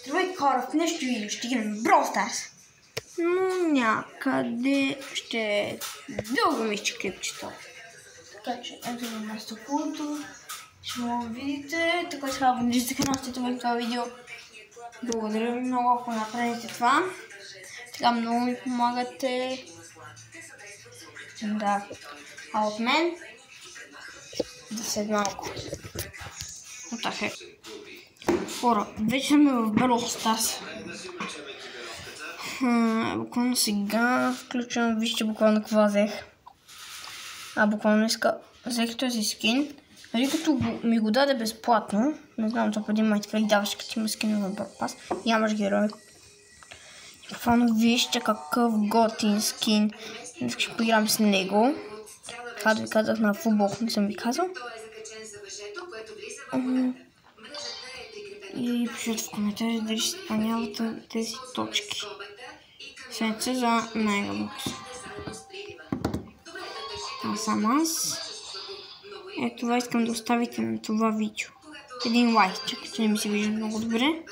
Здравейте хора, в днешното видео ще играем Brawl Stars. Но някъде ще дълго ми ще клипчето. Така че ето на мястото, ще го видите. Така че трябва да абонирате канала, сте в това видео. Благодаря ви много, ако направите това. Така много ми помагате. Да. А от мен да седи малко. Така е. Хора, вече сме в Brawl Stars. Буквално сега включвам, вижте буквално какво взех. Буквално взех този скин. Нали като ми го даде безплатно, не знам, това преди май така и даваш, като има скин в Brawl Pass. Нямаш герой. Буквално вижте какъв готин скин. Ще поиграм с него. Това да ви казах на футбол, не съм ви казал. И пишете в коментари дали ще изпълнявате тези точки. Седмица за Мегабокс. Това съм аз. Ето това искам да оставите на това видео. Един лайк, чакай, че не ми се вижда много добре.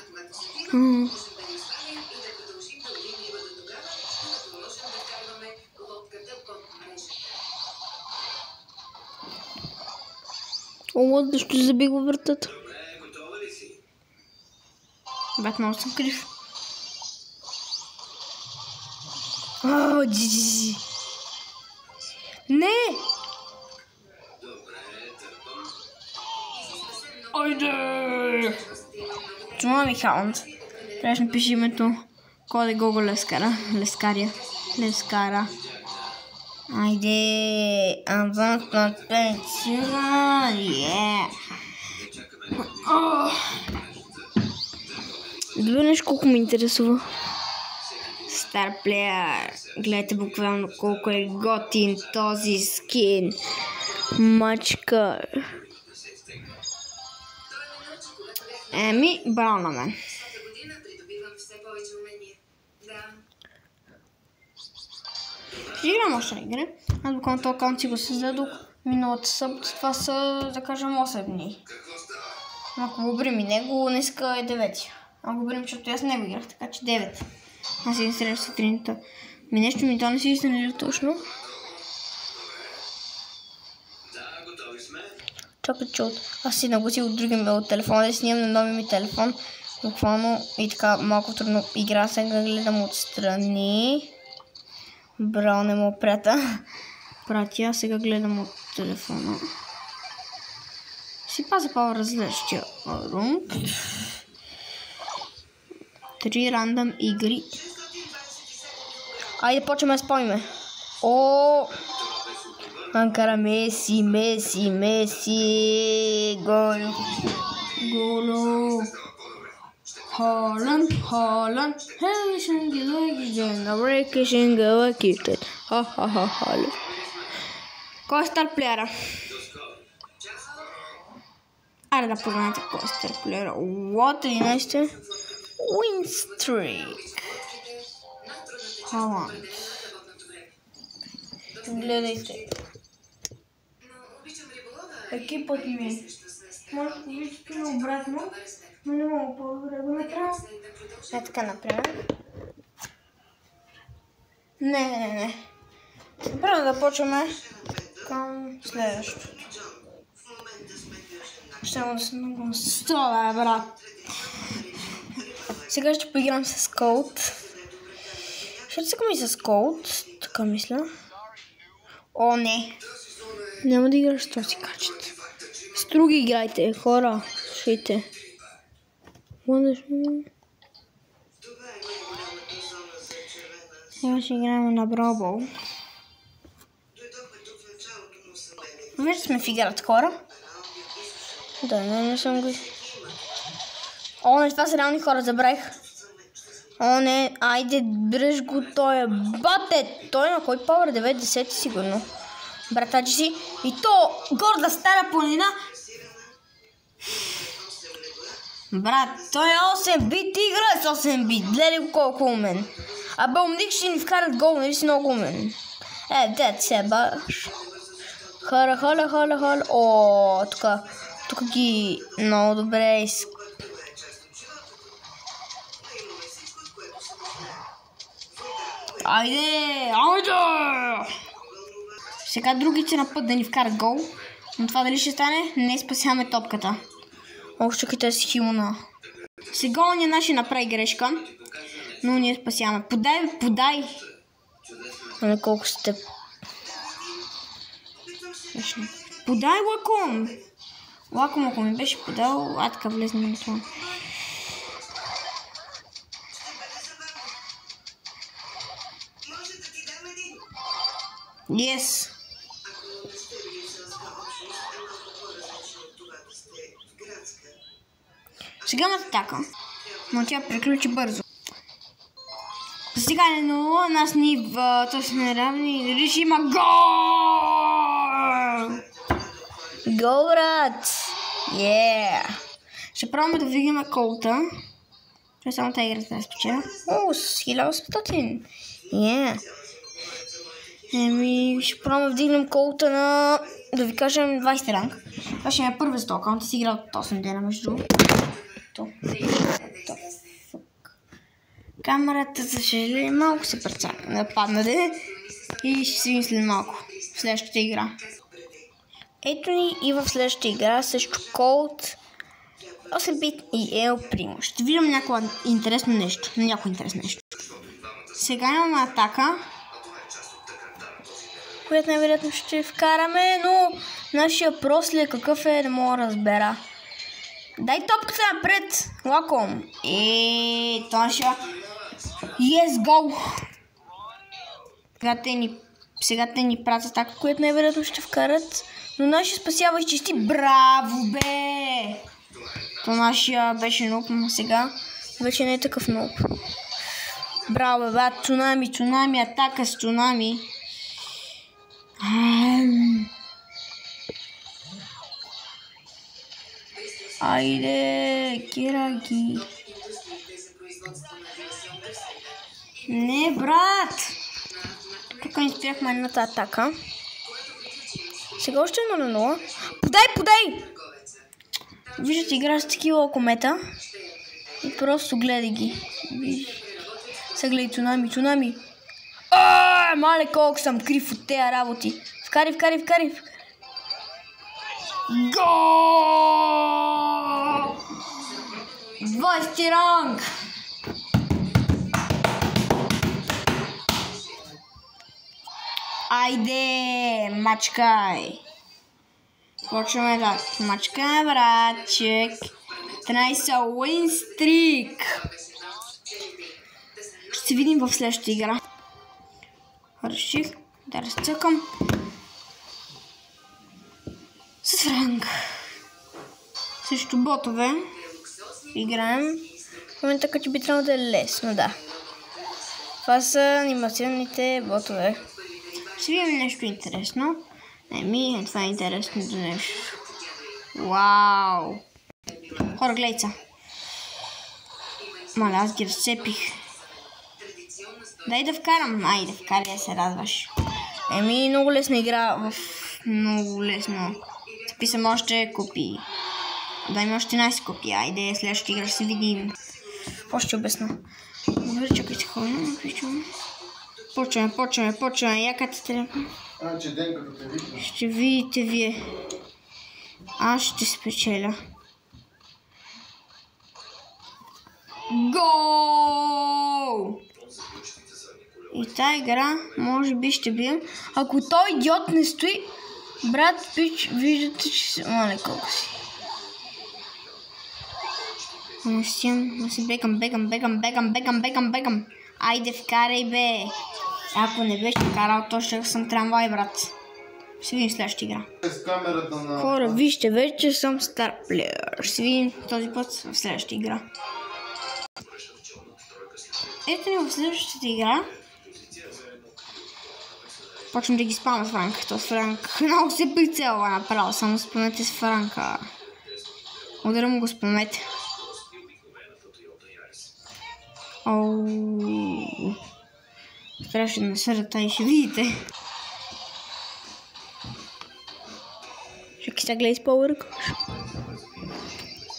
О, защо заби го въртат? Бат, много съм крив. Джи. Не! Айде! Чума ми хаунт. Трябва да напиша името. Коде Гого Лескара. Айде! Аванс на пенсия! Добре, нещо колко ме интересува. Стар плеер. Гледайте буквално колко е готин този скин. Мачка. Браво на мен. Ще играм още игри. Аз буквално този акаунт си го създадох миналата събота. Това са, да кажем, 8 дни. Ако го брим и него, днеска е 9. Ако го брим, защото аз него играх, така че 9. Аз си инсталирах сутринта. Нещо ми то не си инсталира точно. Чакай, че аз си нагласих от другия ми от телефона, да снимам на новия ми телефон. Буквално и така малко трудно игра, сега гледам отстрани. Браво, не му пратя, сега гледам от телефона. Си пазя по-различия рум. 3 рандъм игри. Айде почваме да спомняме. Анкара Меси. Голо. Холанд. Ха. Кой е стар плеера? Айде да погледнете кой е стар плеера. What 11? Win streak. Холанд. Гледайте. Екипът ми. Може да виждате обратно, но не мога по-добре да направя. Е така, например. Не. Направо да почваме към следващото. Ще му да се много стола, брат. Сега ще поиграм с Colt. Ще цъкам и с Colt, така мисля. О, не. Няма да играш с този качет. С други играйте, хора. Слушайте. Сега ще играем на Бробол. Вече сме в играта, хора. Да, не съм го... О, не, това са реални хора, забравих. О, не, айде, дръж го, той е бате. Той на кой пауър? 9-10 сигурно. Братачи си. И то горда стара планина. Брат, той е 8 бит, игра с 8 бит. Гледай го колко умен. Абе, умник ще ни вкарат гол, нали си много умен. Дед се баш. Хора. О, тук ги много добре. Айде! Сега другите на път да ни вкарат гол. Но това дали ще стане? Не спасяваме топката. Ох, чакайте си хилна. Сега он наши направи грешка. Но ние спасяваме. Подай! Але колко сте... Подай, Лаком! Лаком, ако ми беше подал, така влезна на това. Yes! Сега имат атака, но тя приключи бързо. Сега е 0, нас ни в този неравни и дали ще има гол! Гол, брат! Ще пробваме да вдигнем колта. Това само тази игра трябва да спечеля. О, с 1800! Ще пробваме да вдигнем колта на, да ви кажем, 20 ранг. Това ще е първа стока, он си играл от 8 дена между другото. Камерата, за съжаление, малко се нападнаде и ще се видим след малко в следващата игра. Ето ни и в следващата игра също Colt, 8-bit и Ел Primo. Ще видим някакво интересно нещо. Сега имаме атака, която най-вероятно ще вкараме, но нашия прослед какъв е, не мога да разбера. Дай топката напред, Лаком. Това ще... Yes, гол! Сега те ни правят атака, която най-вероятно ще вкарат. Но нашия спасява и чисти. Браво, бе! То нашия беше нуп, но сега вече не е такъв нуп. Браво, бе, цунами, атака с цунами. Айде, Кираги. Не, брат! Тук ни спряхме едната атака. Сега още 0-0. Подай! Виждате, игра с такива лакомета. И просто гледай ги. Сега гледай цунами. Мале, колко съм крив от тези работи. Вкари. Гол! 20 ранг! Айде, мачкай! Почваме да мачкай, братчик. 13 win streak. Ще се видим в следващата игра. Реших да разцъкам с Франк. Също ботове играем. В момента като би трябвало да е лесно, да. Това са анимационните ботове. Ще видим нещо интересно. Това е интересното нещо. Вау! Хора, гледайте. Маля, аз ги разцепих. Дай да вкарам. Айде, вкарай да се радваш. Много лесна игра. Много лесно. Записам още копии. Дай ми още 11 копии. Айде, следващата игра ще се видим. Още обясна. Добре, чакайте хора. Почваме. Яката телефон. Ще видите вие. Аз ще спечеля. Гол! И тази игра може би ще бием. Ако той идиот не стои, брат, пич, виждате, че се... Мале, колко си. Бегам. Айде, вкарай, бе. Ако не беше вкарал, то ще съм трамвай, брат. Ще видим следващата игра. Хора, вижте, вече съм стар плеер. Ще видим този път в следващата игра. Ето ни в следващата игра. Почвам да ги спам с Франк. То с Франк много се прицелва направо. Само спомнете с Франка. Удара му го спомнете. Трябваше да насърда и ще видите. Чакай сега гледай с Power.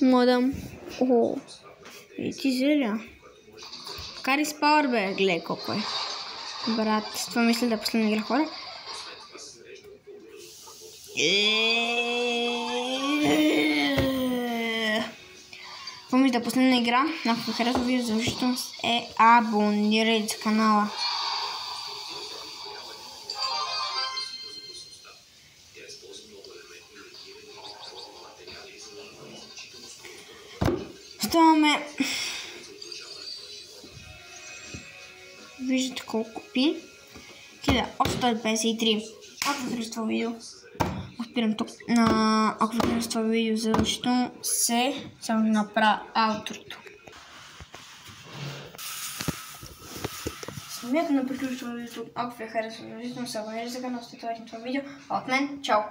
Модам. И ти зеля. Кари с Power, бе, гледай колко е. Брат, това мисля да е последна игра, хора. Това мисля да е последна игра. Ако ви харесва видео, задължително е абонирайте за канала. Ставаме... Виждате колко купи. 1853. Ако ви харесва това видео, спирам тук. Ако ви харесва това видео, задължително само да направя аутрото. Самият на приключва видеото. Ако ви харесва, задължително се абонирайте за канала, след това видео. А от мен, чао!